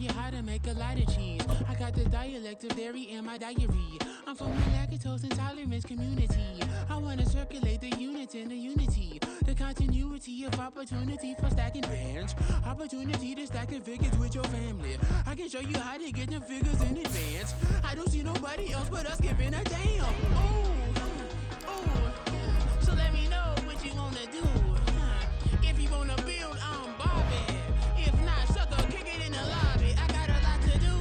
you how to make a lot of cheese. I got the dialect of dairy in my diary. I'm from the lactose intolerance community. I wanna circulate the units in the unity. The continuity of opportunity for stacking bands. Opportunity to stack the figures with your family. I can show you how to get the figures in advance. I don't see nobody else but us giving a damn. So let me know what you wanna do. If you wanna build, I'm Bobby. If not, sucker, kick it in the lobby. I got a lot to do.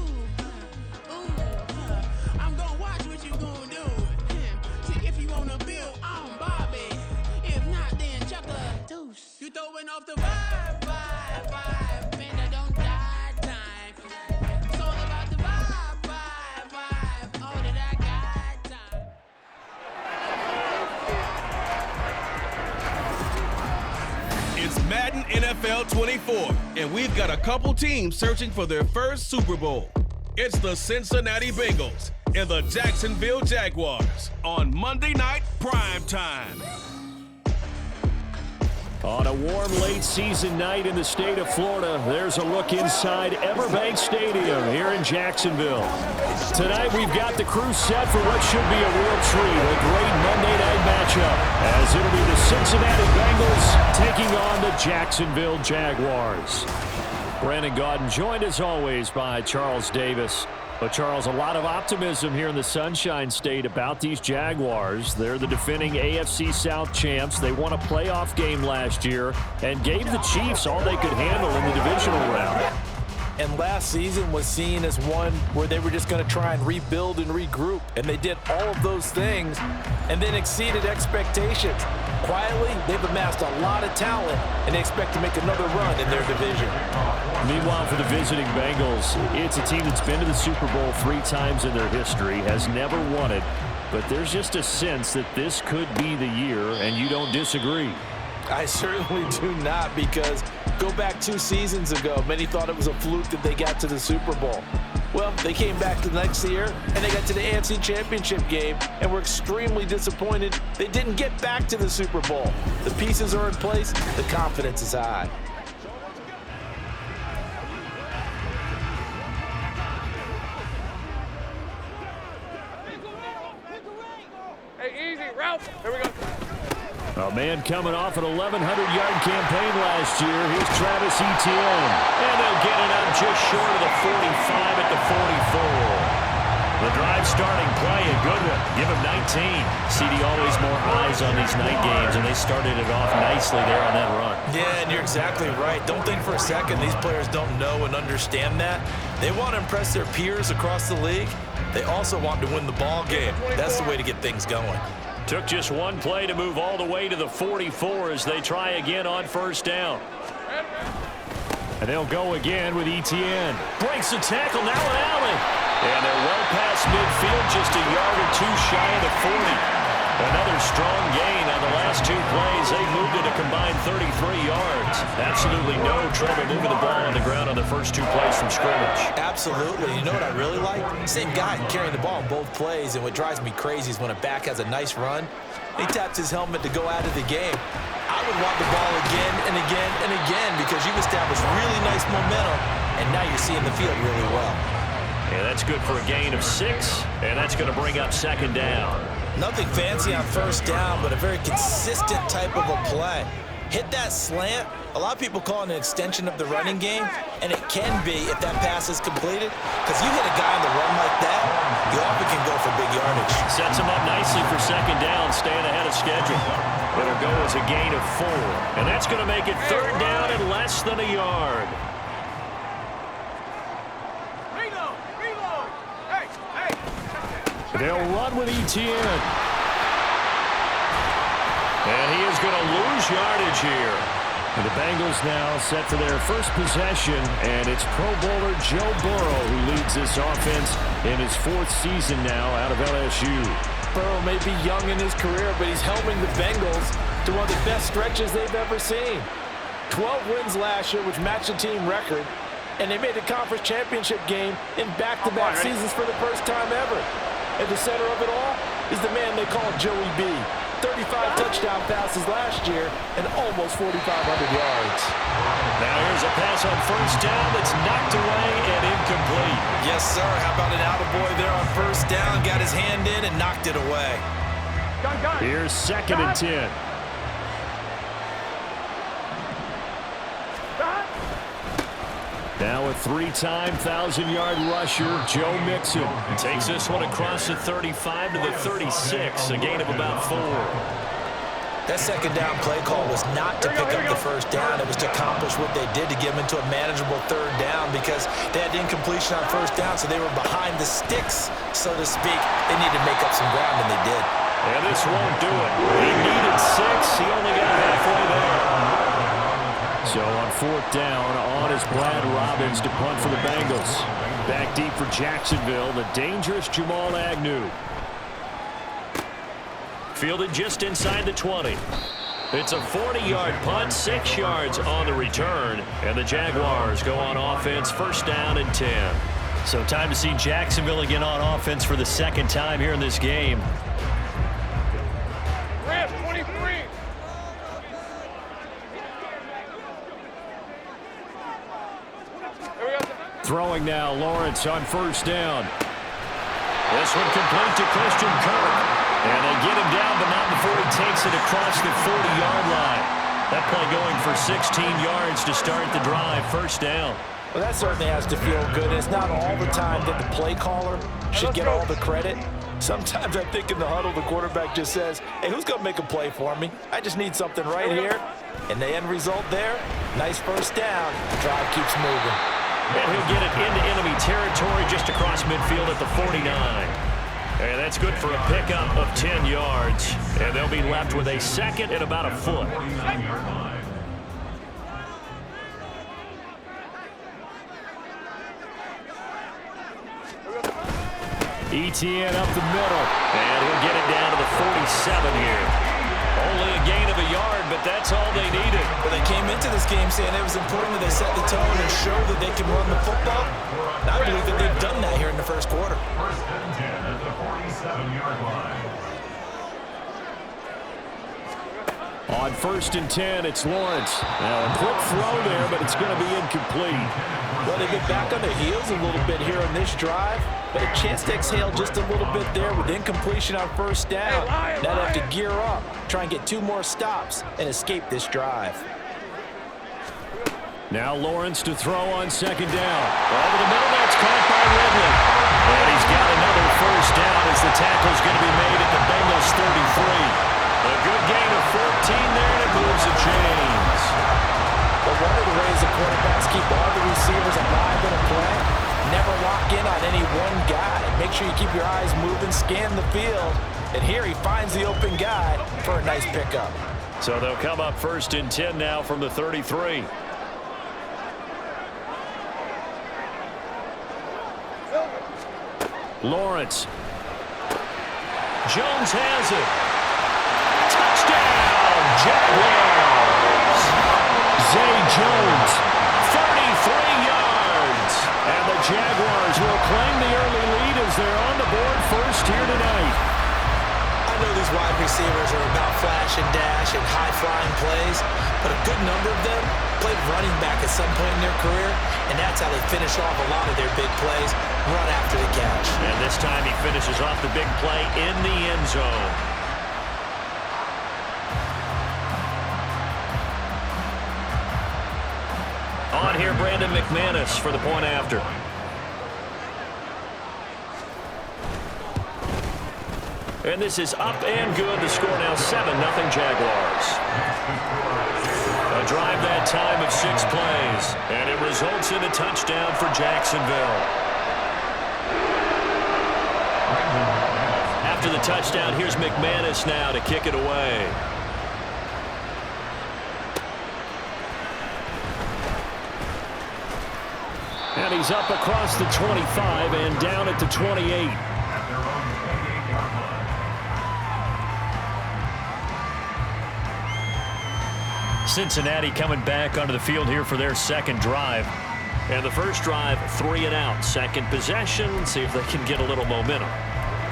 I'm gonna watch what you gonna do. See, if you wanna build, I'm Bobby. If not, then chuck a deuce. You throwing off the vibe. Man, I don't die time. It's all about the vibe. All that I got time. It's Madden NFL 24, and we've got a couple teams searching for their first Super Bowl. It's the Cincinnati Bengals and the Jacksonville Jaguars on Monday Night Prime Time. On a warm late season night in the state of Florida, there's a look inside Everbank Stadium here in Jacksonville. Tonight we've got the crew set for what should be a real treat, a great Monday night matchup, as it'll be the Cincinnati Bengals taking on the Jacksonville Jaguars. Brandon Gaudin joined as always by Charles Davis. But Charles, a lot of optimism here in the Sunshine State about these Jaguars. They're the defending AFC South champs. They won a playoff game last year and gave the Chiefs all they could handle in the divisional round. And last season was seen as one where they were just going to try and rebuild and regroup. And they did all of those things and then exceeded expectations. Quietly, they've amassed a lot of talent, and they expect to make another run in their division. Meanwhile, for the visiting Bengals, it's a team that's been to the Super Bowl 3 times in their history, has never won it. But there's just a sense that this could be the year, and you don't disagree. I certainly do not, because go back 2 seasons ago, many thought it was a fluke that they got to the Super Bowl. Well, they came back the next year, and they got to the AFC Championship game, and were extremely disappointed they didn't get back to the Super Bowl. The pieces are in place. The confidence is high. Hey, easy, Ralph. Here we go. A man coming off an 1,100-yard campaign last year. Here's Travis Etienne. And they'll get it up just short of the 45 at the 44. The drive starting play, a good one. Give him 19. CD, always more eyes on these night games, and they started it off nicely there on that run. Yeah, and you're exactly right. Don't think for a second these players don't know and understand that. They want to impress their peers across the league. They also want to win the ball game. That's the way to get things going. Took just one play to move all the way to the 44 as they try again on first down. And they'll go again with Etienne. Breaks the tackle, now an alley. And they're well past midfield, just a yard or two shy of the 40. Another strong gain on the last 2 plays. They moved it a combined 33 yards. Absolutely no trouble moving the ball on the ground on the first 2 plays from scrimmage. Absolutely. You know what I really like? Same guy carrying the ball on both plays, and what drives me crazy is when a back has a nice run, he taps his helmet to go out of the game. I would want the ball again and again and again because you've established really nice momentum, and now you're seeing the field really well. And that's good for a gain of 6, and that's going to bring up second down. Nothing fancy on first down, but a very consistent type of a play. Hit that slant. A lot of people call it an extension of the running game, and it can be if that pass is completed, because you hit a guy on the run like that, you often can go for big yardage. Sets him up nicely for second down, staying ahead of schedule. It'll go as a gain of 4, and that's going to make it third down and less than a yard. They'll run with Etienne. And he is going to lose yardage here. And the Bengals now set for their first possession, and it's Pro Bowler Joe Burrow who leads this offense in his 4th season now out of LSU. Burrow may be young in his career, but he's helping the Bengals to one of the best stretches they've ever seen. 12 wins last year, which matched the team record, and they made the conference championship game in back-to-back seasons for the first time ever. At the center of it all is the man they call Joey B. 35 touchdown passes last year and almost 4,500 yards. Now here's a pass on first down that's knocked away and incomplete. Yes, sir. How about an attaboy there on first down? Got his hand in and knocked it away. Here's 2nd and 10. Now a 3-time 1,000-yard rusher, Joe Mixon. Takes this one across the 35 to the 36, a gain of about 4. That second down play call was not to pick up the first down. It was to accomplish what they did to get them into a manageable third down because they had incompletion on first down, so they were behind the sticks, so to speak. They needed to make up some ground, and they did. And this won't do it. He needed 6. He only got halfway there. So on 4th down, on is Brad Robbins to punt for the Bengals. Back deep for Jacksonville, the dangerous Jamal Agnew. Fielded just inside the 20. It's a 40-yard punt, 6 yards on the return, and the Jaguars go on offense, first down and 10. So time to see Jacksonville again on offense for the second time here in this game. Rip, 23. Throwing now, Lawrence on first down. This one complete to Christian Kirk. And they get him down, but not before he takes it across the 40-yard line. That play going for 16 yards to start the drive, first down. Well, that certainly has to feel good. It's not all the time that the play caller should get all the credit. Sometimes I think in the huddle, the quarterback just says, hey, who's going to make a play for me? I just need something right here. And the end result there, nice first down. The drive keeps moving. And he'll get it into enemy territory just across midfield at the 49. And that's good for a pickup of 10 yards. And they'll be left with a second and about a foot. ETN up the middle. And he'll get it down to the 47 here. Only a gain of a yard, but that's all they needed. Well, they came into this game saying it was important that they set the tone and show that they can run the football. And I believe that they've done that here in the first quarter. First and 10 at the 47-yard line. On first and 10, it's Lawrence. Now a quick throw there, but it's going to be incomplete. Well, they get back on their heels a little bit here on this drive, but a chance to exhale just a little bit there with incompletion on first down. Now they have to gear up, try and get 2 more stops, and escape this drive. Now Lawrence to throw on second down. Over the middle, that's caught by Ridley. And he's got another first down as the tackle's going to be made at the Bengals 33. A good gain of 14 there, and it moves the chains. But one of the ways the quarterbacks keep all the receivers alive in a play, never lock in on any one guy. Make sure you keep your eyes moving, scan the field. And here he finds the open guy for a nice pickup. So they'll come up first and 10 now from the 33. Lawrence. Jones has it. Touchdown, Jaguars. Zay Jones, 33 yards. And the Jaguars will claim the early lead as they're on the board first here tonight. I know these wide receivers are about flash and dash and high-flying plays, but a good number of them played running back at some point in their career, and that's how they finish off a lot of their big plays, run after the catch. And this time he finishes off the big play in the end zone. On here, Brandon McManus for the point after. And this is up and good. The score now 7-0 Jaguars. A drive that time of 6 plays. And it results in a touchdown for Jacksonville. After the touchdown, here's McManus now to kick it away. And he's up across the 25 and down at the 28. Cincinnati coming back onto the field here for their second drive. And the first drive, 3 and out. Second possession, see if they can get a little momentum.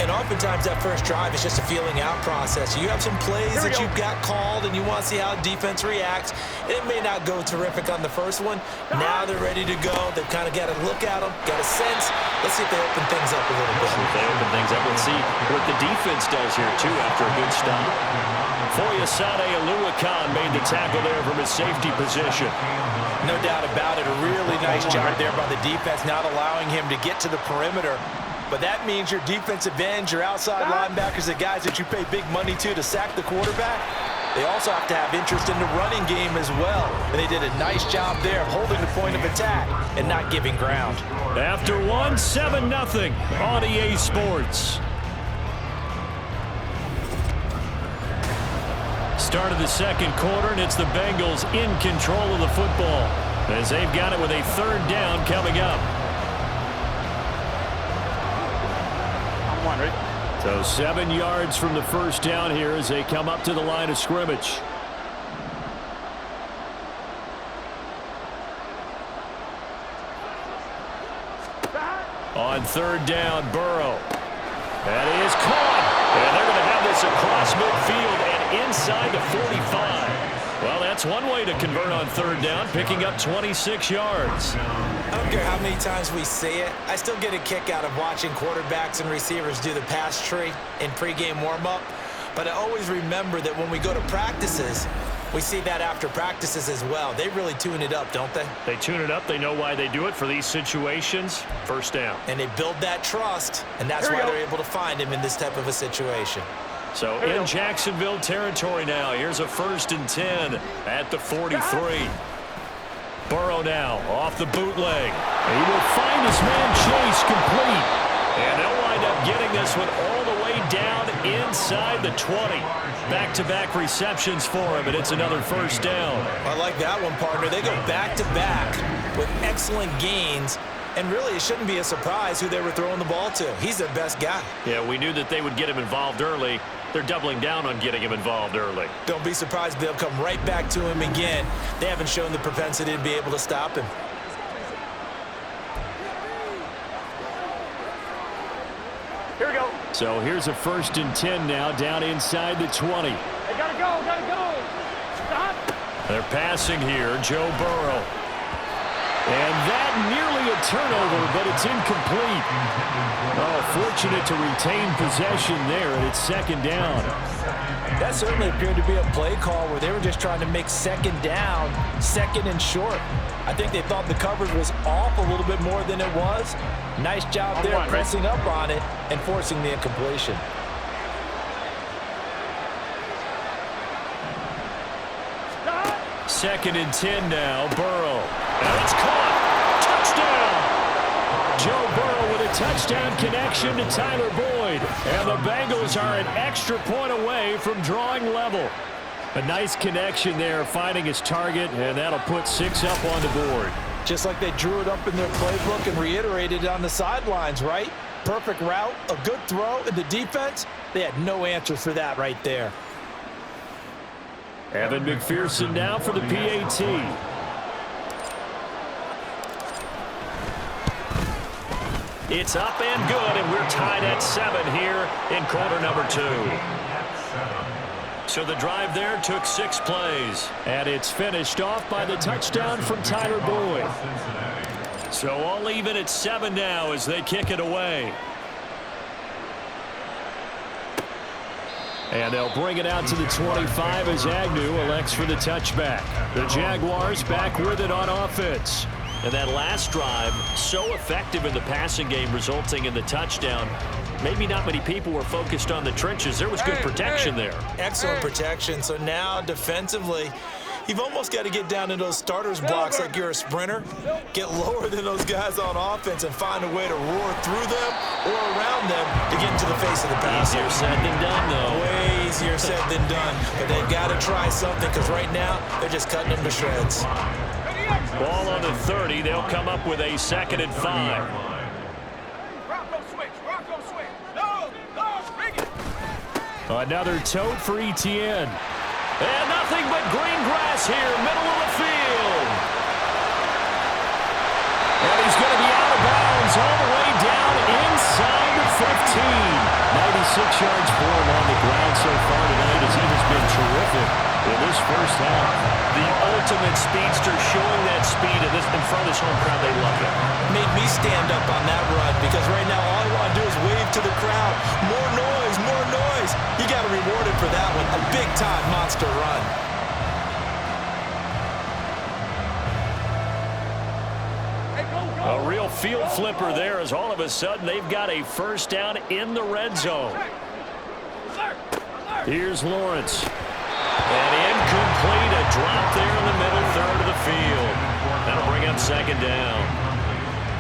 And oftentimes that first drive is just a feeling out process. You have some plays that you've got called and you want to see how defense reacts. It may not go terrific on the first one. Now they're ready to go. They've kind of got to look at them, got a sense. Let's see if they open things up a little bit. See if they open things up. Let's see what the defense does here, too, after a good stop. Foyesade Aluakan made the tackle there from his safety position. No doubt about it. A really nice job there by the defense, not allowing him to get to the perimeter. But that means your defensive ends, your outside linebackers, the guys that you pay big money to sack the quarterback, they also have to have interest in the running game as well. And they did a nice job there of holding the point of attack and not giving ground. After 7-0 on EA Sports. Start of the second quarter, and it's the Bengals in control of the football as they've got it with a third down coming up. So 7 yards from the first down here as they come up to the line of scrimmage. On third down, Burrow. That is caught. And they're going to have this across midfield and inside the 45. Well, that's one way to convert on third down, picking up 26 yards. I don't care how many times we say it. I still get a kick out of watching quarterbacks and receivers do the pass tree in pregame warm-up. But I always remember that when we go to practices, we see that after practices as well. They really tune it up, don't they? They tune it up. They know why they do it for these situations. First down. And they build that trust, and that's why they're able to find him in this type of a situation. So in Jacksonville territory now. Here's a 1st and 10 at the 43. Burrow now off the bootleg. He will find his man Chase complete. And they'll wind up getting this one all the way down inside the 20. Back-to-back receptions for him, and it's another first down. I like that one, partner. They go back-to-back with excellent gains. And really, it shouldn't be a surprise who they were throwing the ball to. He's their best guy. Yeah, we knew that they would get him involved early. They're doubling down on getting him involved early. Don't be surprised if they'll come right back to him again. They haven't shown the propensity to be able to stop him. Here we go. So here's a 1st and 10 now, down inside the 20. Hey, gotta go. Stop. They're passing here, Joe Burrow. And that nearly a turnover, but it's incomplete. Oh, fortunate to retain possession there, and it's second down. That certainly appeared to be a play call where they were just trying to make second down, second and short. I think they thought the coverage was off a little bit more than it was. Nice job there pressing up on it and forcing the incompletion. Second and 10 now, Burrow. And it's caught. Touchdown. Joe Burrow with a touchdown connection to Tyler Boyd. And the Bengals are an extra point away from drawing level. A nice connection there, finding his target, and that'll put 6 up on the board. Just like they drew it up in their playbook and reiterated it on the sidelines, right? Perfect route, a good throw, and the defense, they had no answer for that right there. Evan McPherson now for the PAT. It's up and good, and we're tied at 7 here in quarter number 2. So the drive there took 6 plays, and it's finished off by the touchdown from Tyler Boyd. So all even at 7 now as they kick it away. And they'll bring it out to the 25 as Agnew elects for the touchback. The Jaguars back with it on offense. And that last drive, so effective in the passing game, resulting in the touchdown. Maybe not many people were focused on the trenches. There was good protection there. Excellent protection. So now defensively, you've almost got to get down to those starters blocks like you're a sprinter. Get lower than those guys on offense and find a way to roar through them or around them to get into the face of the pass. Easier said than done, though. Way easier said than done. But they've got to try something because right now they're just cutting them to shreds. Ball on the 30. They'll come up with a 2nd and 5. Another tote for Etienne. And nothing but green grass here, middle of the field. And he's going to be out of bounds all the way down inside the 15. 6 yards for him on the ground so far tonight as he has been terrific in this first half. The ultimate speedster, showing that speed in front of this home crowd. They love it. Made me stand up on that run because right now all I want to do is wave to the crowd. More noise, more noise. You got to reward it for that one. A big-time monster run. A real field flipper there as all of a sudden they've got a first down in the red zone. Here's Lawrence. And incomplete, a drop there in the middle third of the field. That'll bring up second down.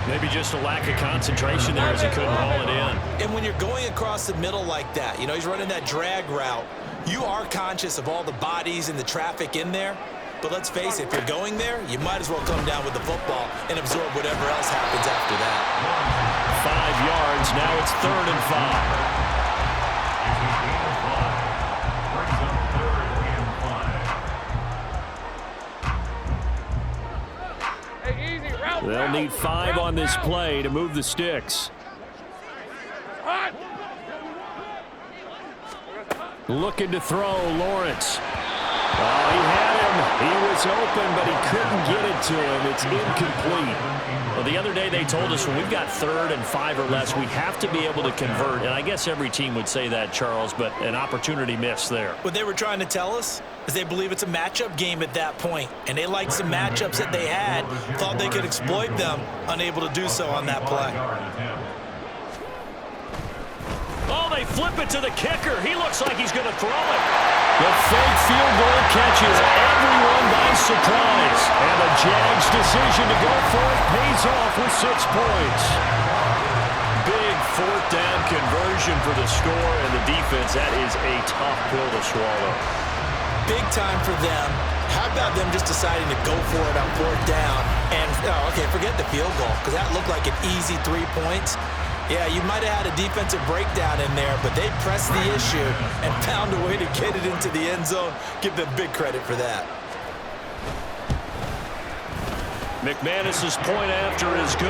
Maybe just a lack of concentration there as he couldn't haul it in. And when you're going across the middle like that, you know, he's running that drag route, you are conscious of all the bodies and the traffic in there. But let's face it, if you're going there, you might as well come down with the football and absorb whatever else happens after that. 5 yards, now it's 3rd and 5. They'll need 5 on this play to move the sticks. Looking to throw, Lawrence. Oh, he had him. He was open, but he couldn't get it to him. It's incomplete. Well, the other day they told us when we've got 3rd and 5 or less, we have to be able to convert. And I guess every team would say that, Charles, but an opportunity missed there. What they were trying to tell us is they believe it's a matchup game at that point, and they liked some matchups that they had, thought they could exploit them, unable to do so on that play. Oh, they flip it to the kicker. He looks like he's going to throw it. The fake field goal catches everyone by surprise. And the Jags' decision to go for it pays off with 6 points. Big 4th down conversion for the score, and the defense, that is a tough pill to swallow. Big time for them. How about them just deciding to go for it on 4th down? And, okay, forget the field goal, because that looked like an easy 3 points. Yeah, you might have had a defensive breakdown in there, but they pressed the issue and found a way to get it into the end zone. Give them big credit for that. McManus's point after is good,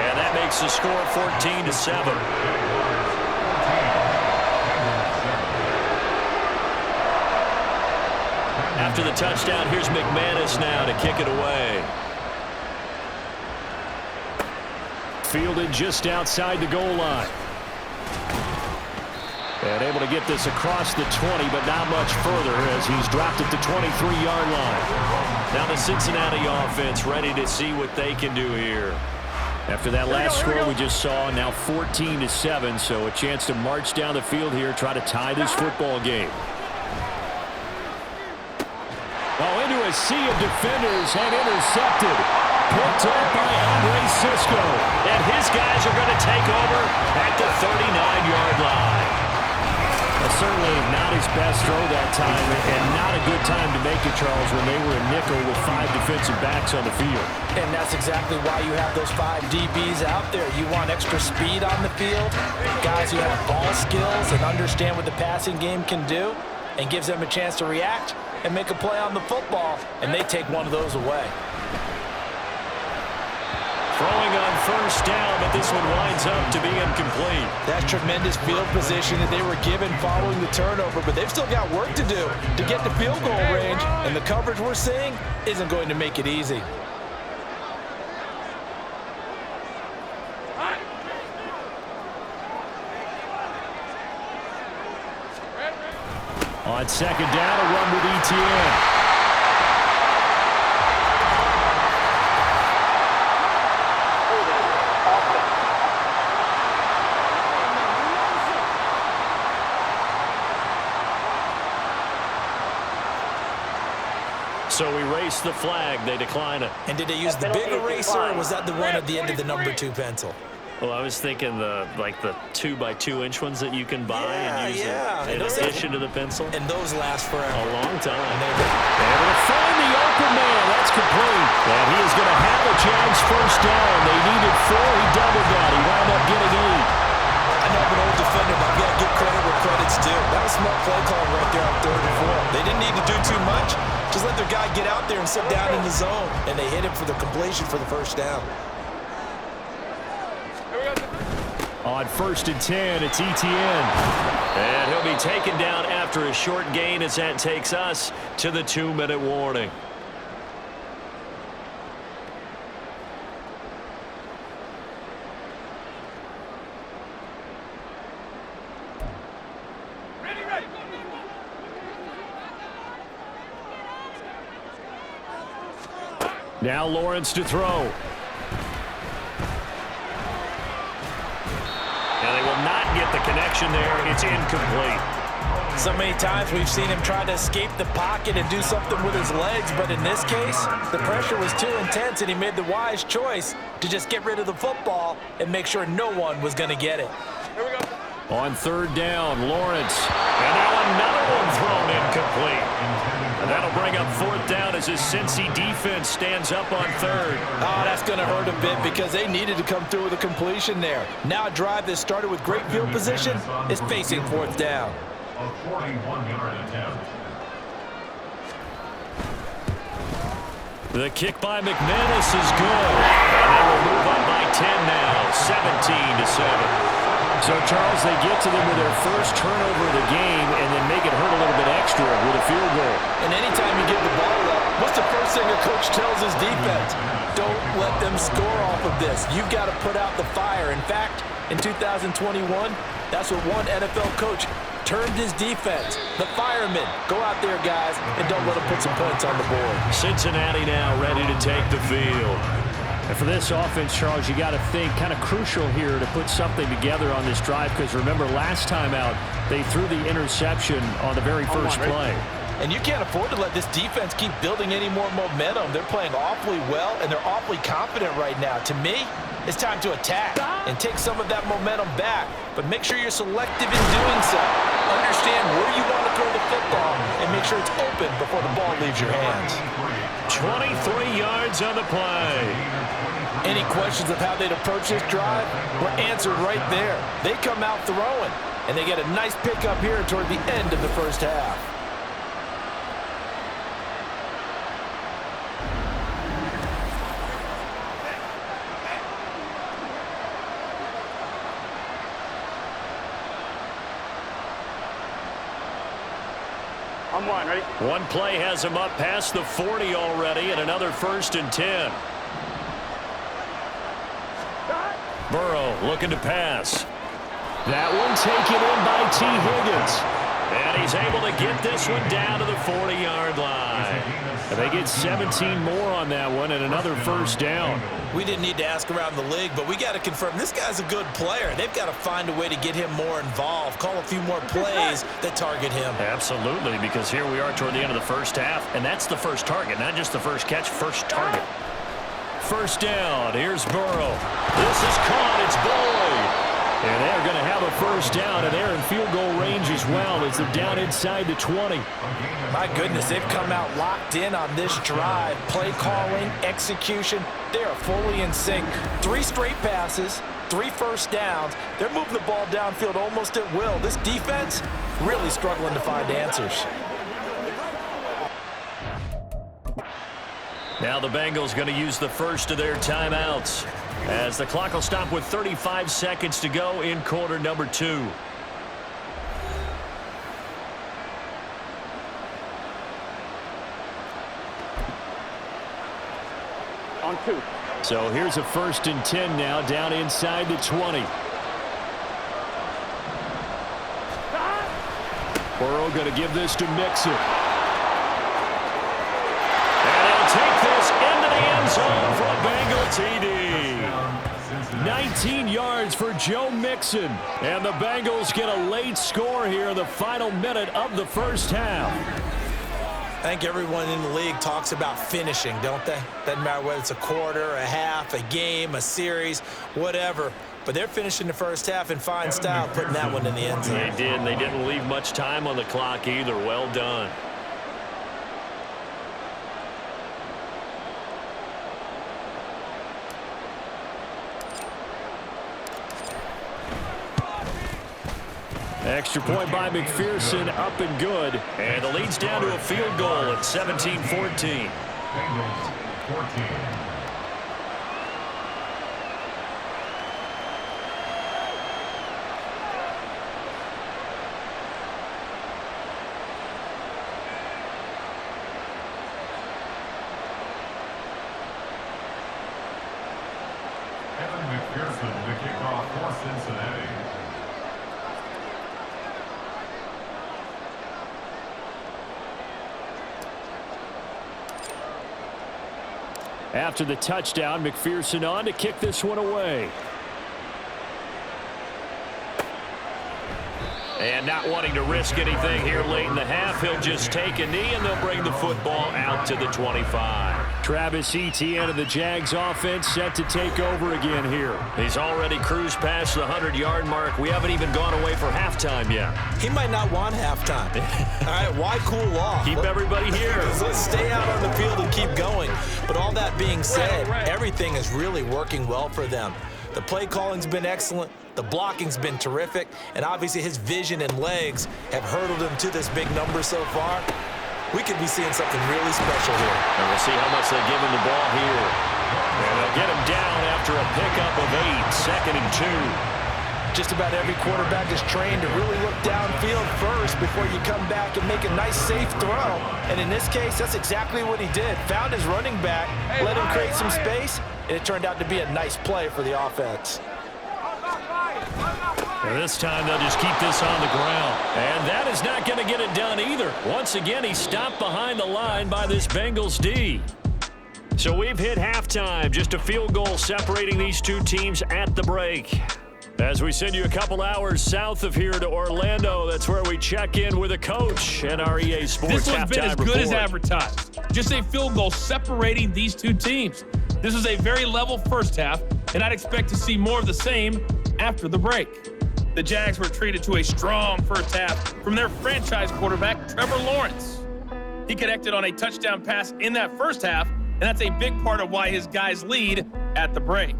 and that makes the score 14-7. After the touchdown, here's McManus now to kick it away. Fielded just outside the goal line. And able to get this across the 20, but not much further as he's dropped it to 23-yard line. Now the Cincinnati offense ready to see what they can do here. After that last score we just saw, now 14-7, so a chance to march down the field here, try to tie this football game. Oh, into a sea of defenders and intercepted. Picked up by Andre Cisco. And his guys are going to take over at the 39-yard line. Certainly not his best throw that time, and not a good time to make it, Charles, when they were a nickel with 5 defensive backs on the field. And that's exactly why you have those 5 DBs out there. You want extra speed on the field, guys who have ball skills and understand what the passing game can do, and gives them a chance to react and make a play on the football, and they take one of those away. Throwing on 1st down, but this one winds up to be incomplete. That's tremendous field position that they were given following the turnover, but they've still got work to do to get the field goal range, and the coverage we're seeing isn't going to make it easy. On 2nd down, a run with ETN. So we race the flag. They decline it. And did they use the big eraser, or was that the one at the end of the number 2 pencil? Well, I was thinking the 2x2-inch ones that you can buy and use in those addition to the pencil. And those last forever. A long time. Able to find the open man. That's complete. And he is going to have a Jags 1st down. They needed 4. He doubled that. He wound up getting 8. I know I'm an old defender, but I've got to give credit where credit's due. That was smart play calling right there on 3rd and 4. They didn't need to do too much. Just let their guy get out there and sit down in the zone. And they hit him for the completion for the 1st down. On 1st and 10, it's ETN. And he'll be taken down after a short gain as that takes us to the 2-minute warning. Now Lawrence to throw. And they will not get the connection there. It's incomplete. So many times we've seen him try to escape the pocket and do something with his legs, but in this case, the pressure was too intense and he made the wise choice to just get rid of the football and make sure no one was going to get it. Here we go. On 3rd down, Lawrence. And now another one thrown incomplete. And that'll bring up 4th down as his Cincy defense stands up on 3rd. Oh, that's going to hurt a bit because they needed to come through with a completion there. Now a drive that started with great field position is facing 4th down. A 41-yard attempt. The kick by McManus is good. And they will move up by 10 now, 17-7. So, Charles, they get to them with their first turnover of the game and then make it hurt a little bit extra with a field goal. And anytime you give the ball up, what's the first thing a coach tells his defense? Don't let them score off of this. You've got to put out the fire. In fact, in 2021, that's what one NFL coach turned his defense. The firemen. Go out there, guys, and don't let them put some points on the board. Cincinnati now ready to take the field. And for this offense, Charles, you got to think kind of crucial here to put something together on this drive because remember last time out they threw the interception on the very first play. And you can't afford to let this defense keep building any more momentum. They're playing awfully well, and they're awfully confident right now. To me, it's time to attack and take some of that momentum back. But make sure you're selective in doing so. Understand where you want to throw the football and make sure it's open before the ball leaves your hands. 23 yards on the play. Any questions of how they'd approach this drive were answered right there. They come out throwing, and they get a nice pickup here toward the end of the first half. On 1, ready? One play has him up past the 40 already and another 1st and 10. Burrow looking to pass. That one taken in by T. Higgins. And he's able to get this one down to the 40-yard line. And they get 17 more on that one and another 1st down. We didn't need to ask around the league, but we got to confirm this guy's a good player. They've got to find a way to get him more involved, call a few more plays that target him. Absolutely, because here we are toward the end of the first half, and that's the first target, not just the first catch, first target. 1st down, here's Burrow. This is caught, it's Boyd. And they're going to have a 1st down, and they're in field goal range as well as they're down inside the 20. My goodness, they've come out locked in on this drive. Play calling, execution, they are fully in sync. 3 straight passes, 3 1st downs. They're moving the ball downfield almost at will. This defense really struggling to find answers. Now the Bengals going to use the first of their timeouts as the clock will stop with 35 seconds to go in quarter number 2. On 2. So here's a 1st and 10 now down inside the 20. Burrow going to give this to Mixon. Take this into the end zone for a Bengal TD. 19 yards for Joe Mixon. And the Bengals get a late score here in the final minute of the first half. I think everyone in the league talks about finishing, don't they? Doesn't matter whether it's a quarter, a half, a game, a series, whatever. But they're finishing the first half in fine style, putting that one in the end zone. They did, and they didn't leave much time on the clock either. Well done. Extra point by McPherson, up and good. And the lead's down to a field goal at 17-14. Bengals 14. McPherson, the kickoff for Cincinnati. After the touchdown, McPherson on to kick this one away. And not wanting to risk anything here late in the half, he'll just take a knee, and they'll bring the football out to the 25. Travis Etienne of the Jags offense set to take over again here. He's already cruised past the 100-yard mark. We haven't even gone away for halftime yet. He might not want halftime. All right, why cool off? Keep everybody here. Let's stay out on the field and keep going. But all that being said, everything is really working well for them. The play calling's been excellent. The blocking's been terrific. And obviously his vision and legs have hurdled him to this big number so far. We could be seeing something really special here. And we'll see how much they give him the ball here. And they'll get him down after a pickup of 8, 2nd and 2. Just about every quarterback is trained to really look downfield first before you come back and make a nice, safe throw. And in this case, that's exactly what he did. Found his running back, let him create some space, and it turned out to be a nice play for the offense. And this time they'll just keep this on the ground. And that is not going to get it done either. Once again, he's stopped behind the line by this Bengals D. So we've hit halftime. Just a field goal separating these two teams at the break. As we send you a couple hours south of here to Orlando, that's where we check in with a coach and our EA Sports This one's been as good as advertised. Just a field goal separating these two teams. This is a very level first half, and I'd expect to see more of the same after the break. The Jags were treated to a strong first half from their franchise quarterback, Trevor Lawrence. He connected on a touchdown pass in that first half, and that's a big part of why his guys lead at the break.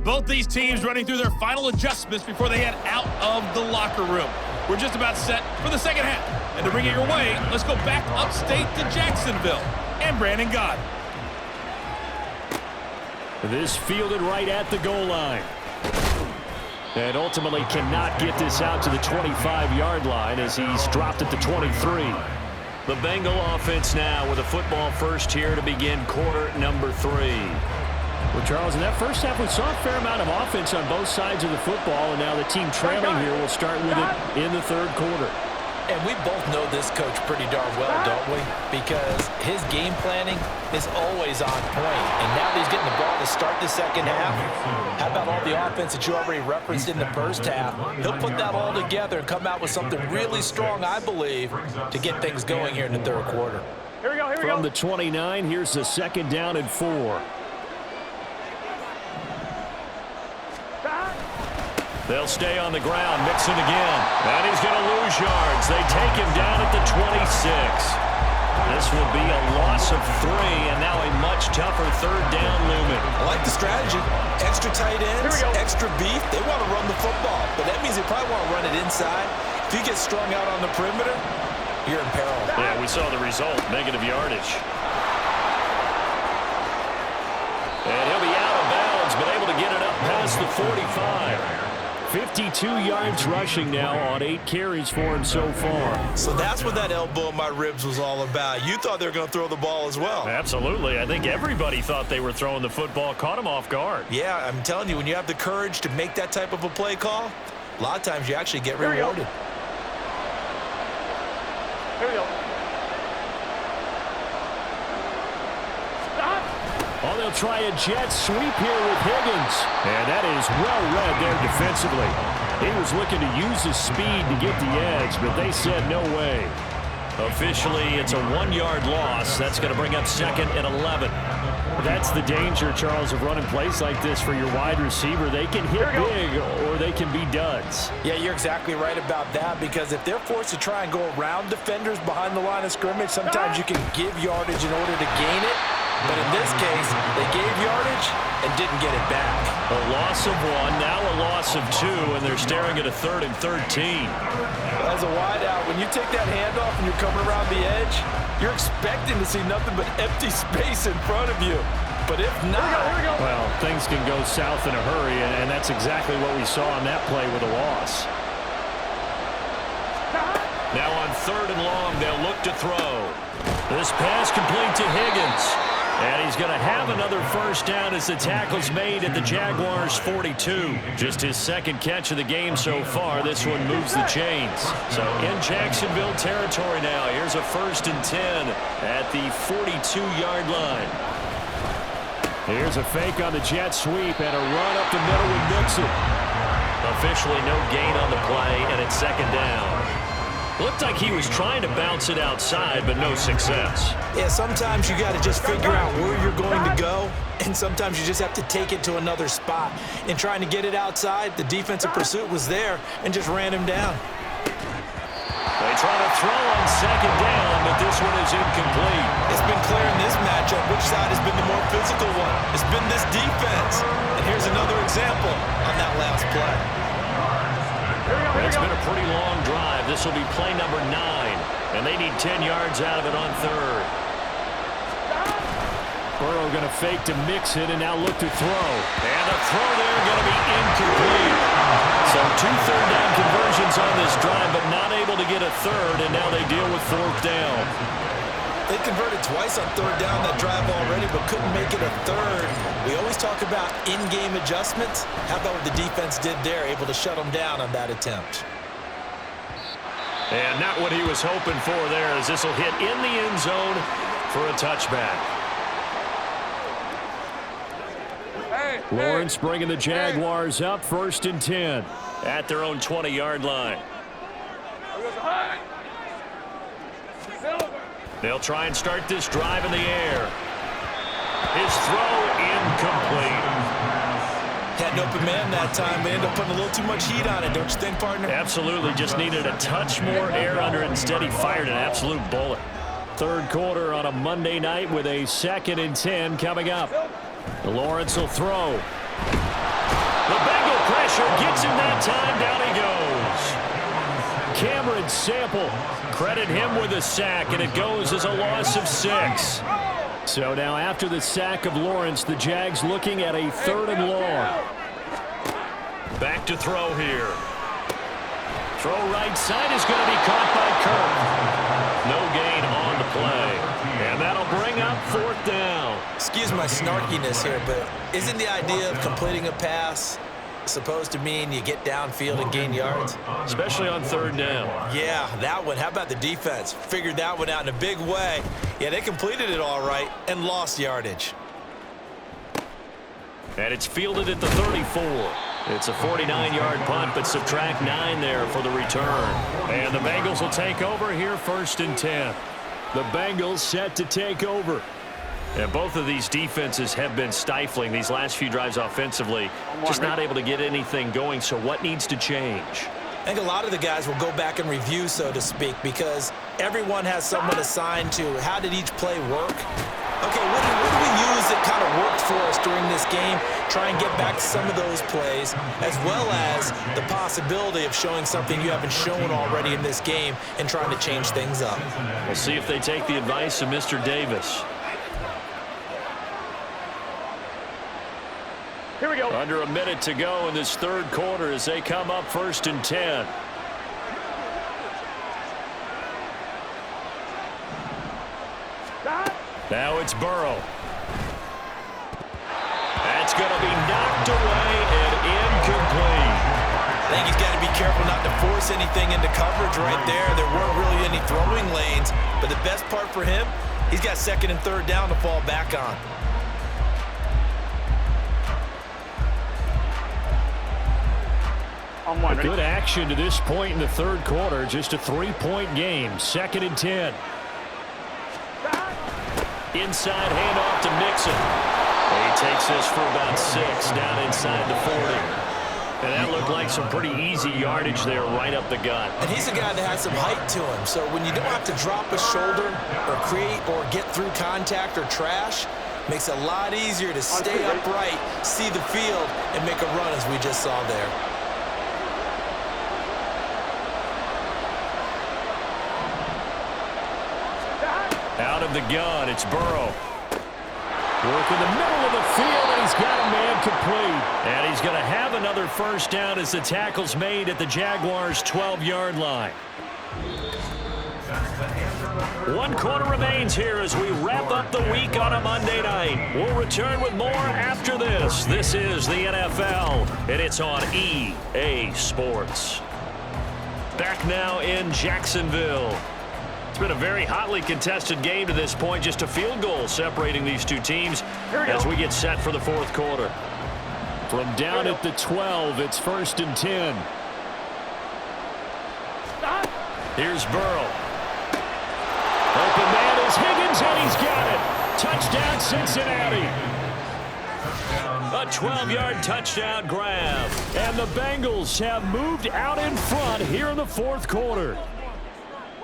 Both these teams running through their final adjustments before they head out of the locker room. We're just about set for the second half. And to bring it your way, let's go back upstate to Jacksonville and Brandon Gott. This fielded right at the goal line. And ultimately cannot get this out to the 25-yard line as he's dropped at the 23. The Bengal offense now with a football first here to begin quarter number 3. Well, Charles, in that first half, we saw a fair amount of offense on both sides of the football, and now the team trailing here will start with it in the third quarter. And we both know this coach pretty darn well, don't we? Because his game planning is always on point. And now that he's getting the ball to start the second half, how about all the offense that you already referenced in the first half? He'll put that all together and come out with something really strong, I believe, to get things going here in the third quarter. Here we go. From the 29, here's the 2nd down and 4. They'll stay on the ground. Mixon again. And he's going to lose yards. They take him down at the 26. This will be a loss of 3, and now a much tougher third down looming. I like the strategy. Extra tight ends, extra beef. They want to run the football, but that means they probably want to run it inside. If you get strung out on the perimeter, you're in peril. Yeah, we saw the result. Negative yardage. And he'll be out of bounds, but able to get it up past the 45. 52 yards rushing now on 8 carries for him so far. So that's what that elbow in my ribs was all about. You thought they were going to throw the ball as well. Absolutely. I think everybody thought they were throwing the football, caught him off guard. Yeah, I'm telling you, when you have the courage to make that type of a play call, a lot of times you actually get rewarded. Here we go. Oh, they'll try a jet sweep here with Higgins. And that is well read there defensively. He was looking to use his speed to get the edge, but they said no way. Officially, it's a 1-yard loss. That's going to bring up 2nd and 11. That's the danger, Charles, of running plays like this for your wide receiver. They can hit big or they can be duds. Yeah, you're exactly right about that, because if they're forced to try and go around defenders behind the line of scrimmage, sometimes you can give yardage in order to gain it. But in this case, they gave yardage and didn't get it back. A loss of 1, now a loss of 2, and they're staring at a 3rd and 13. As a wideout, when you take that handoff and you're coming around the edge, you're expecting to see nothing but empty space in front of you. But if not... Well, things can go south in a hurry, and that's exactly what we saw on that play with a loss. Now on 3rd and long, they'll look to throw. This pass complete to Higgins. And he's going to have another first down as the tackle's made at the Jaguars' 42. Just his second catch of the game so far. This one moves the chains. So in Jacksonville territory now. Here's a 1st and 10 at the 42-yard line. Here's a fake on the jet sweep and a run up the middle with Mixon. Officially no gain on the play, and it's 2nd down. Looked like he was trying to bounce it outside, but no success. Yeah, sometimes you got to just figure out where you're going to go, and sometimes you just have to take it to another spot. In trying to get it outside, the defensive pursuit was there and just ran him down. They try to throw on 2nd down, but this one is incomplete. It's been clear in this matchup which side has been the more physical one. It's been this defense. And here's another example on that last play. It's been a pretty long drive. This will be play number 9, and they need 10 yards out of it on 3rd. Burrow going to fake to Mixon and now look to throw. And the throw there going to be incomplete. So 2 third-down conversions on this drive, but not able to get a 3rd, and now they deal with 4th down. They converted twice on 3rd down that drive already, but couldn't make it a 3rd. We always talk about in-game adjustments. How about what the defense did there, able to shut them down on that attempt? And not what he was hoping for there, as this will hit in the end zone for a touchback. Lawrence bringing the Jaguars up, 1st and 10. At their own 20-yard line. They'll try and start this drive in the air. His throw incomplete. Had an open man that time, but ended up putting a little too much heat on it, don't you think, partner? Absolutely. Just needed a touch more air under it. Instead, he fired an absolute bullet. 3rd quarter on a Monday night with a 2nd and 10 coming up. Lawrence will throw. The Bengal pressure gets him that time. Down he goes. Cameron Sample. Credit him with a sack, and it goes as a loss of 6. So now after the sack of Lawrence, the Jags looking at a 3rd and long. Back to throw here. Throw right side is going to be caught by Kirk. No gain on the play. And that'll bring up 4th down. Excuse my snarkiness here, but isn't the idea of completing a pass supposed to mean you get downfield and gain yards? Especially on 3rd down. Yeah, that one. How about the defense? Figured that one out in a big way. Yeah, they completed it all right and lost yardage. And it's fielded at the 34. It's a 49-yard punt, but subtract 9 there for the return. And the Bengals will take over here, 1st and 10. The Bengals set to take over. And both of these defenses have been stifling these last few drives offensively. Just not able to get anything going, so what needs to change? I think a lot of the guys will go back and review, so to speak, because everyone has someone assigned to how did each play work. Okay, what do we use that kind of worked for us during this game? Try and get back to some of those plays, as well as the possibility of showing something you haven't shown already in this game and trying to change things up. We'll see if they take the advice of Mr. Davis. Here we go. Under a minute to go in this 3rd quarter as they come up 1st and 10. Now it's Burrow. That's going to be knocked away and incomplete. I think he's got to be careful not to force anything into coverage right there. There weren't really any throwing lanes, but the best part for him, he's got 2nd and 3rd down to fall back on. Good action to this point in the 3rd quarter. Just a 3-point game. 2nd and 10. Inside handoff to Mixon. He takes this for about 6 down inside the 40. And that looked like some pretty easy yardage there right up the gut. And he's a guy that has some height to him. So when you don't have to drop a shoulder or create or get through contact or trash, makes it a lot easier to stay upright, see the field, and make a run as we just saw there. Out of the gun, it's Burrow. Work in the middle of the field, and he's got a man complete. And he's going to have another 1st down as the tackle's made at the Jaguars' 12-yard line. 1 quarter remains here as we wrap up the week on a Monday night. We'll return with more after this. This is the NFL, and it's on EA Sports. Back now in Jacksonville. It's been a very hotly contested game to this point. Just a field goal separating these two teams as we get set for the fourth quarter. From down at the 12, it's 1st and 10. Here's Burrow. Open man is Higgins, and he's got it. Touchdown, Cincinnati. A 12-yard touchdown grab. And the Bengals have moved out in front here in the fourth quarter.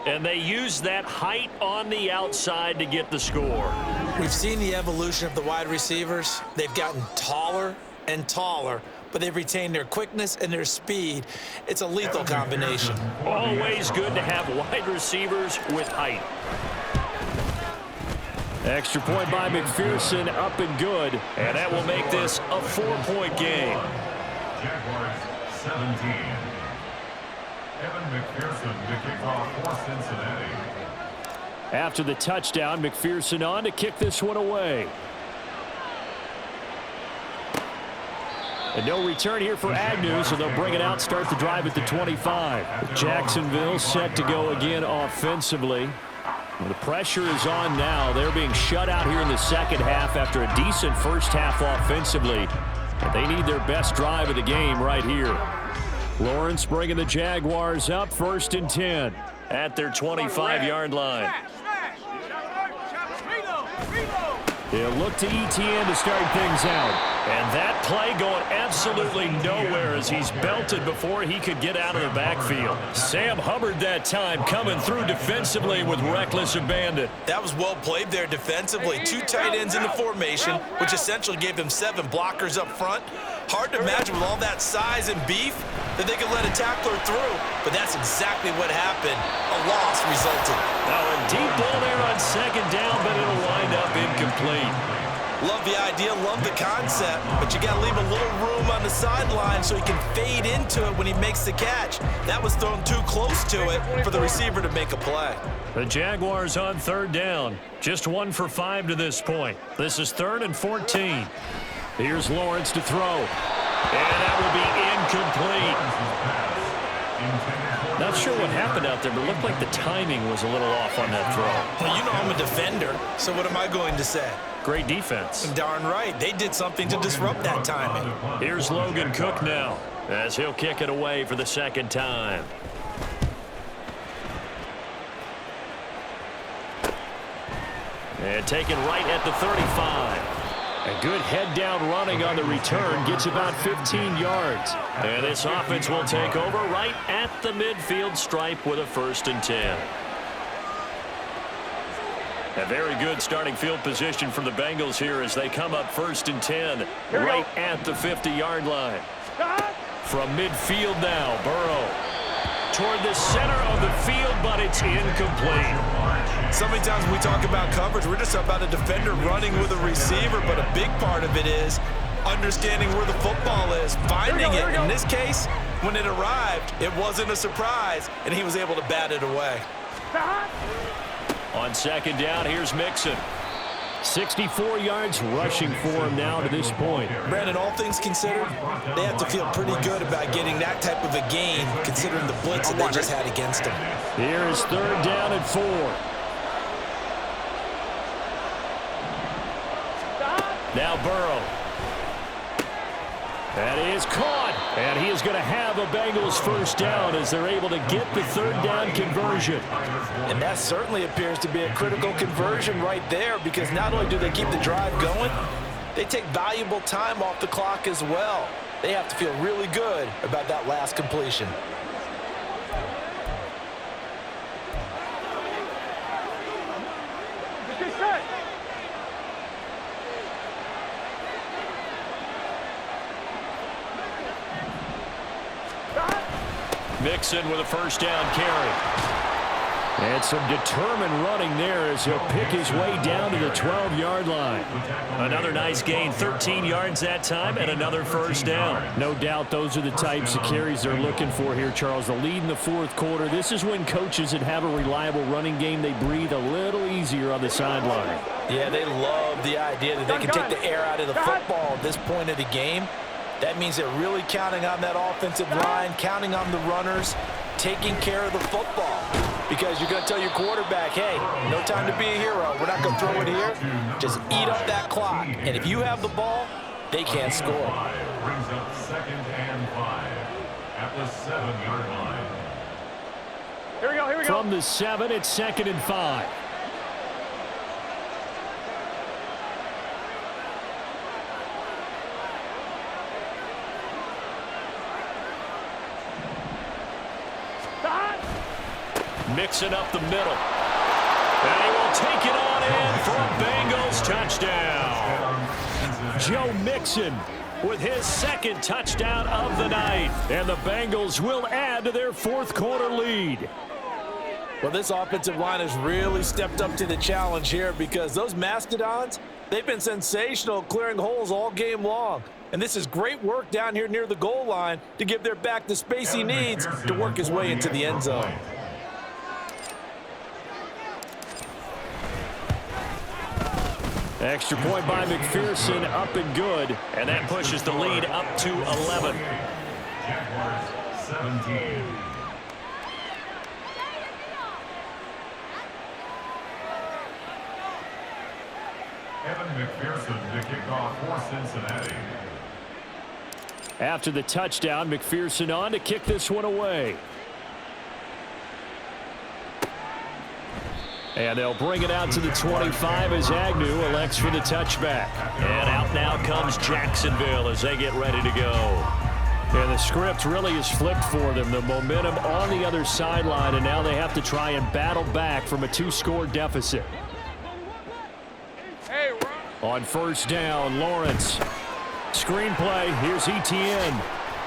And they use that height on the outside to get the score. We've seen the evolution of the wide receivers. They've gotten taller and taller, but they've retained their quickness and their speed. It's a lethal combination. Always good to have wide receivers with height. Extra point by McPherson, up and good. And that will make this a 4-point game. Jaguars 17. Evan McPherson to kick off for Cincinnati. After the touchdown, McPherson on to kick this one away. And no return here for Agnew, so they'll bring it out, start the drive at the 25. Jacksonville set to go again offensively. The pressure is on now. They're being shut out here in the second half after a decent first half offensively. But they need their best drive of the game right here. Lawrence bringing the Jaguars up, 1st and 10 at their 25-yard line. He'll look to ETN to start things out. And that play going absolutely nowhere as he's belted before he could get out of the backfield. Sam Hubbard that time coming through defensively with reckless abandon. That was well played there defensively. 2 tight ends in the formation, which essentially gave them 7 blockers up front. Hard to imagine with all that size and beef that they could let a tackler through, but that's exactly what happened. A loss resulted. Now a deep ball there on 2nd down, but it'll wind up incomplete. Love the idea, love the concept, but you got to leave a little room on the sideline so he can fade into it when he makes the catch. That was thrown too close to it for the receiver to make a play. The Jaguars on 3rd down. Just 1 for 5 to this point. This is 3rd and 14. Here's Lawrence to throw. And that will be incomplete. Not sure what happened out there, but it looked like the timing was a little off on that throw. Well, you know I'm a defender, so what am I going to say? Great defense. Darn right. They did something to disrupt that timing. Here's Logan Cook now as he'll kick it away for the 2nd time. And taken right at the 35. A good head-down running on the return. Gets about 15 yards. And this offense will take over right at the midfield stripe with a 1st and 10. A very good starting field position for the Bengals here as they come up 1st and 10 right at the 50-yard line. From midfield now, Burrow toward the center of the field, but it's incomplete. So many times when we talk about coverage, we're just about a defender running with a receiver, but a big part of it is understanding where the football is, finding it. In this case, when it arrived, it wasn't a surprise, and he was able to bat it away. On 2nd down, here's Mixon. 64 yards rushing for him now to this point. Brandon, all things considered, they have to feel pretty good about getting that type of a gain considering the blitz that they just had against them. Here is 3rd down and 4. Now Burrow. That is caught. And he is going to have a Bengals 1st down as they're able to get the 3rd down conversion. And that certainly appears to be a critical conversion right there because not only do they keep the drive going, they take valuable time off the clock as well. They have to feel really good about that last completion. Mixon with a 1st down carry. And some determined running there as he'll pick his way down to the 12-yard line. Another nice gain, 13 yards that time, and another first down. No doubt those are the types of carries they're looking for here, Charles. The lead in the fourth quarter. This is when coaches that have a reliable running game, they breathe a little easier on the sideline. Yeah, they love the idea that they can take the air out of the football at this point of the game. That means they're really counting on that offensive line, counting on the runners, taking care of the football. Because you're going to tell your quarterback, hey, no time to be a hero. We're not going to throw it here. Just eat up that clock. And if you have the ball, they can't score. Brings up 2nd and 5 at the 7-yard line. Here we go, here we go. From the 7, it's 2nd and 5. Mixing up the middle. And he will take it on in for a Bengals touchdown. Joe Mixon with his 2nd touchdown of the night. And the Bengals will add to their fourth quarter lead. Well, this offensive line has really stepped up to the challenge here because those Mastodons, they've been sensational clearing holes all game long. And this is great work down here near the goal line to give their back the space he needs to work his way into the end zone. Extra point by McPherson, up and good. And that pushes the lead up to 11. Jaguars 17. Evan McPherson to kick off for Cincinnati. After the touchdown, McPherson on to kick this one away. And they'll bring it out to the 25 as Agnew elects for the touchback. And out now comes Jacksonville as they get ready to go. And the script really is flipped for them. The momentum on the other sideline, and now they have to try and battle back from a 2-score deficit. On first down, Lawrence. Screenplay, here's Etienne.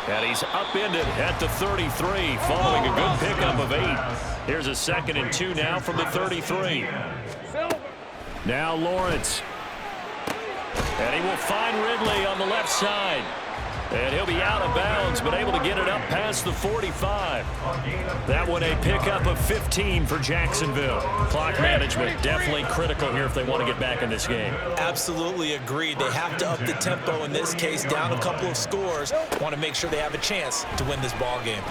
And he's upended at the 33 following a good pickup of 8. Here's a 2nd and 2 now from the 33. Now Lawrence. And he will find Ridley on the left side. And he'll be out of bounds, but able to get it up past the 45. That one a pickup of 15 for Jacksonville. Clock management definitely critical here if they want to get back in this game. Absolutely agreed. They have to up the tempo in this case, down a couple of scores. Want to make sure they have a chance to win this ball game.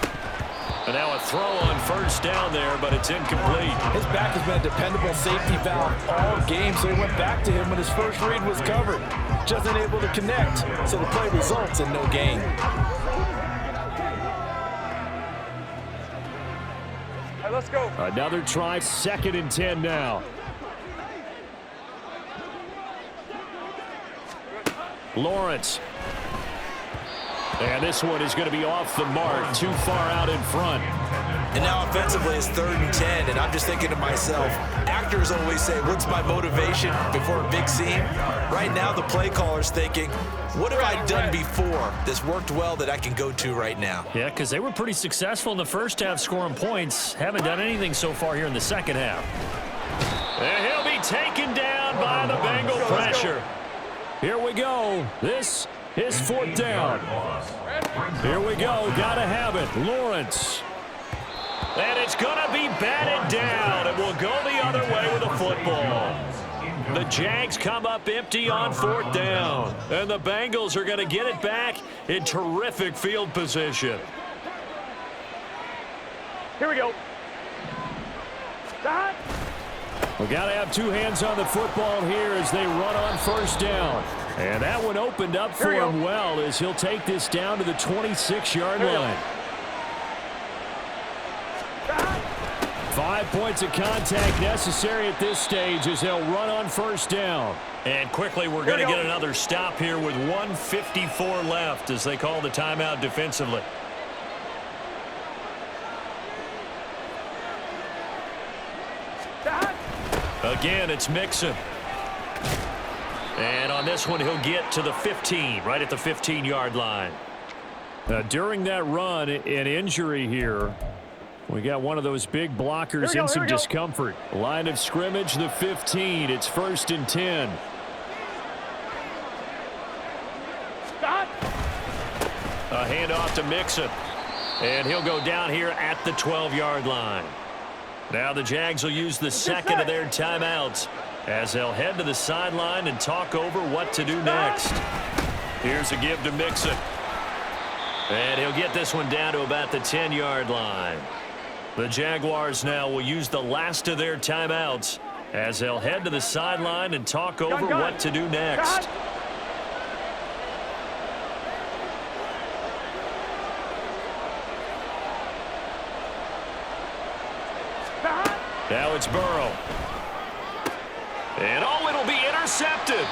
And now a throw on first down there, but it's incomplete. His back has been a dependable safety valve all game, so he went back to him when his first read was covered. Just unable to connect, so the play results in no gain. All right, let's go. Another try, 2nd and 10 now. Lawrence. And this one is going to be off the mark, too far out in front. And now offensively it's 3rd and 10, and I'm just thinking to myself, actors always say, what's my motivation before a big scene? Right now the play caller's thinking, what have I done before that's worked well that I can go to right now? Yeah, because they were pretty successful in the first half scoring points. Haven't done anything so far here in the second half. And he'll be taken down by the Bengal pressure. Here we go. This is 4th down. Here we go. Gotta have it. Lawrence. And it's going to be batted down. It will go the other way with a football. The Jags come up empty on 4th down. And the Bengals are going to get it back in terrific field position. Here we go. We got to have 2 hands on the football here as they run on first down. And that one opened up for him well as he'll take this down to the 26-yard line. 5 points of contact necessary at this stage as they'll run on first down. And quickly we're going to get another stop here with 1:54 left as they call the timeout defensively. Again, it's Mixon. And on this one, he'll get to the 15, right at the 15-yard line. During that run, an injury here We got one of those big blockers in some discomfort. Line of scrimmage, the 15. It's 1st and 10. Stop. A handoff to Mixon. And he'll go down here at the 12-yard line. Now the Jags will use the second of their timeouts as they'll head to the sideline and talk over what to do next. Here's a give to Mixon. And he'll get this one down to about the 10-yard line. The Jaguars now will use the last of their timeouts as they'll head to the sideline and talk over what to do next. Now it's Burrow. And it'll be intercepted.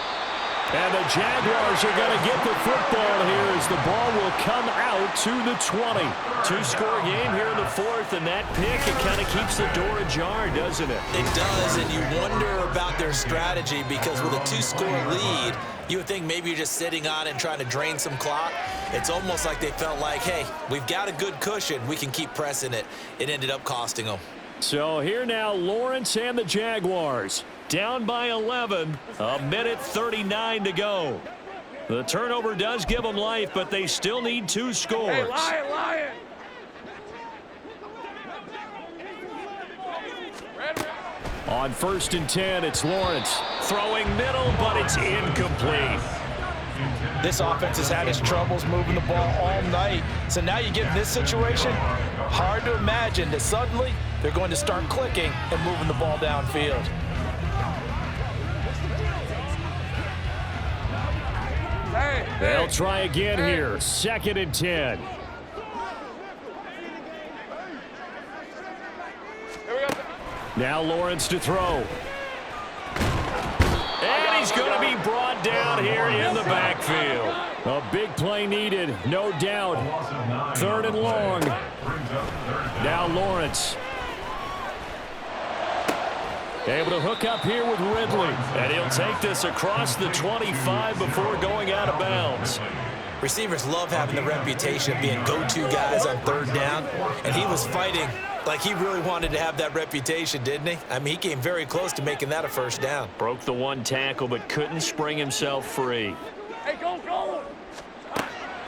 And the Jaguars are going to get the football here as the ball will come out to the 20. Two-score game here in the 4th, and that pick, it kind of keeps the door ajar, doesn't it? It does, and you wonder about their strategy because with a 2-score lead, you would think maybe you're just sitting on it and trying to drain some clock. It's almost like they felt like, hey, we've got a good cushion. We can keep pressing it. It ended up costing them. So here now, Lawrence and the Jaguars. Down by 11, a minute 39 to go. The turnover does give them life, but they still need 2 scores. Hey, Lion! On 1st and 10, it's Lawrence. Throwing middle, but it's incomplete. This offense has had its troubles moving the ball all night. So now you get in this situation, hard to imagine that suddenly they're going to start clicking and moving the ball downfield. They'll try again here. 2nd and 10. Now Lawrence to throw. And he's going to be brought down here in the backfield. A big play needed, no doubt. 3rd and long. Now Lawrence. Able to hook up here with Ridley. And he'll take this across the 25 before going out of bounds. Receivers love having the reputation of being go-to guys on 3rd down. And he was fighting like he really wanted to have that reputation, didn't he? I mean, he came very close to making that a 1st down. Broke the 1 tackle, but couldn't spring himself free. Hey, go!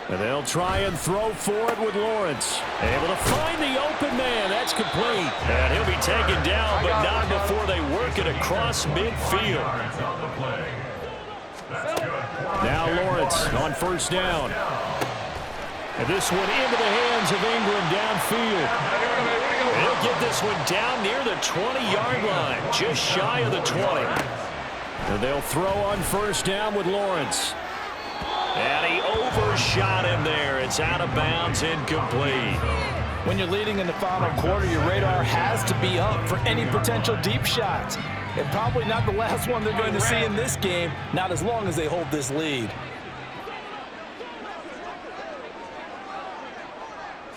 And they'll try and throw for it with Lawrence. Able to find the open man. That's complete. And he'll be taken down, but not before they work it across midfield. Now Lawrence on 1st down. And this one into the hands of Ingram downfield. He'll get this one down near the 20-yard line, just shy of the 20. And they'll throw on 1st down with Lawrence. And he overshot him there. It's out of bounds, incomplete. When you're leading in the final quarter, your radar has to be up for any potential deep shots. And probably not the last one they're going to see in this game, not as long as they hold this lead.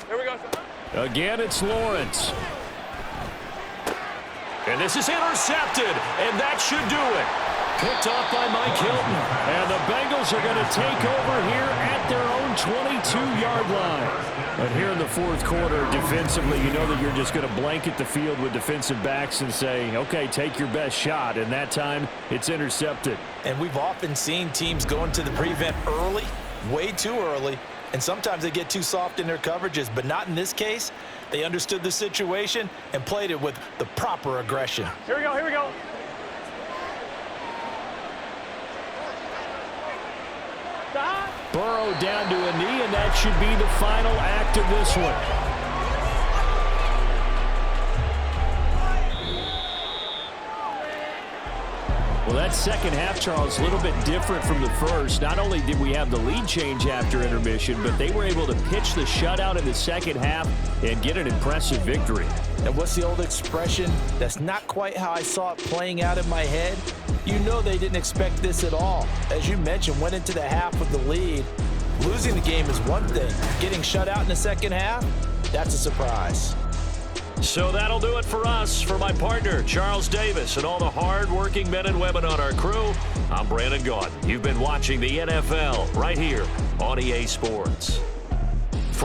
Here we go. Again, it's Lawrence. And this is intercepted, and that should do it. Picked off by Mike Hilton. And the Bengals are going to take over here at their own 22-yard line. But here in the 4th quarter, defensively, you know that you're just going to blanket the field with defensive backs and say, okay, take your best shot. And that time, it's intercepted. And we've often seen teams go into the prevent early, way too early, and sometimes they get too soft in their coverages, but not in this case. They understood the situation and played it with the proper aggression. Here we go. Burrow down to a knee, and that should be the final act of this one. Well, that second half, Charles, a little bit different from the first. Not only did we have the lead change after intermission, but they were able to pitch the shutout in the second half and get an impressive victory. And what's the old expression? That's not quite how I saw it playing out in my head. You know they didn't expect this at all. As you mentioned, went into the half with the lead. Losing the game is one thing. Getting shut out in the second half, that's a surprise. So that'll do it for us. For my partner, Charles Davis, and all the hard-working men and women on our crew, I'm Brandon Gaudin. You've been watching the NFL right here on EA Sports.